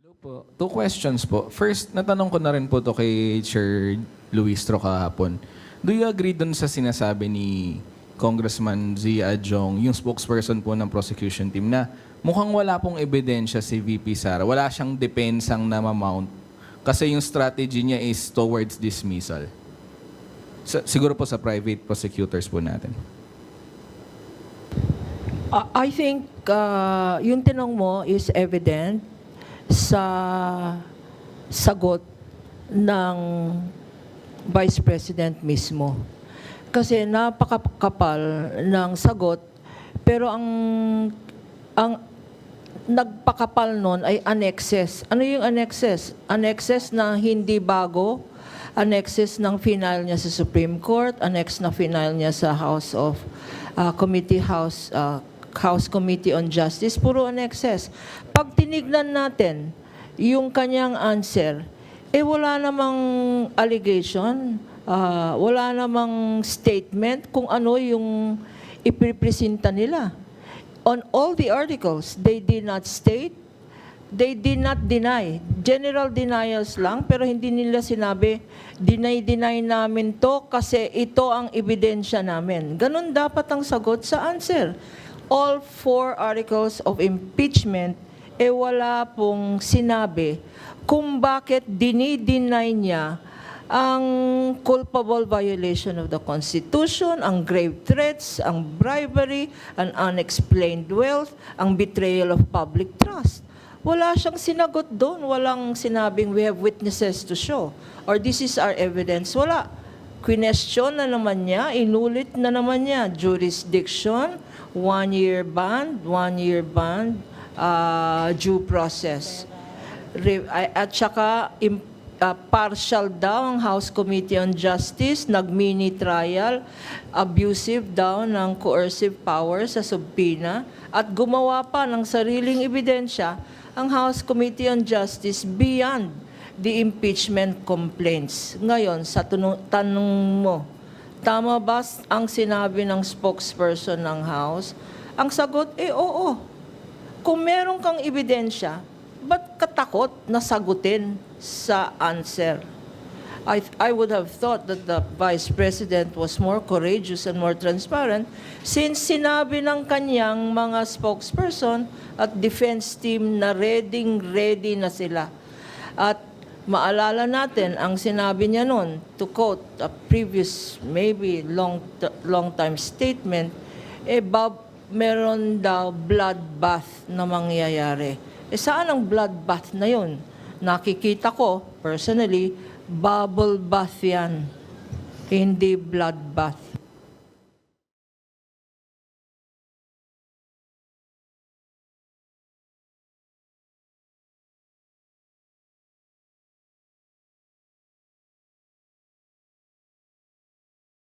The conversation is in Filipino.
Hello po. Two questions po. First, natanong ko na rin po to kay Chair Luistro kahapon. Do you agree dun sa sinasabi ni Congressman Zia Adjong, yung spokesperson po ng prosecution team, na mukhang wala pong ebidensya si VP Sara. Wala siyang depensang na mamount kasi yung strategy niya is towards dismissal. Siguro po sa private prosecutors po natin. I think yung tinong mo is evident sa sagot ng Vice President mismo. Kasi napakakapal ng sagot, pero ang nagpakapal nun ay annexes. Ano yung annexes? Annexes na hindi bago, annexes ng final niya sa Supreme Court, annex na final niya sa House Committee on Justice, puro annexes. Pag tinignan natin yung kanyang answer, wala namang allegation, wala namang statement kung ano yung ipipresenta nila. On all the articles, they did not state, they did not deny. General denials lang, pero hindi nila sinabi, deny namin to kasi ito ang ebidensya namin. Ganun dapat ang sagot sa answer. All four articles of impeachment, wala pong sinabi kung bakit dinideny niya ang culpable violation of the Constitution, ang grave threats, ang bribery, ang unexplained wealth, ang betrayal of public trust. Wala siyang sinagot doon. Walang sinabing we have witnesses to show or this is our evidence. Wala. Question na naman niya, inulit na naman niya. Jurisdiction, 1-year ban, due process. At saka partial daw ang House Committee on Justice, nag-mini trial, abusive daw ng coercive power sa subpoena, at gumawa pa ng sariling ebidensya ang House Committee on Justice beyond the impeachment complaints. Ngayon, sa tanong mo, tama ba ang sinabi ng spokesperson ng House? Ang sagot, oo. Kung meron kang ebidensya, ba't katakot na sagutin sa answer? I would have thought that the Vice President was more courageous and more transparent since sinabi ng kanyang mga spokesperson at defense team na ready na sila. At maalala natin ang sinabi niya noon, to quote a previous maybe long time statement, meron daw bloodbath na mangyayari. Saan ang bloodbath na yun? Nakikita ko, personally, bubble bath yan. Hindi bloodbath.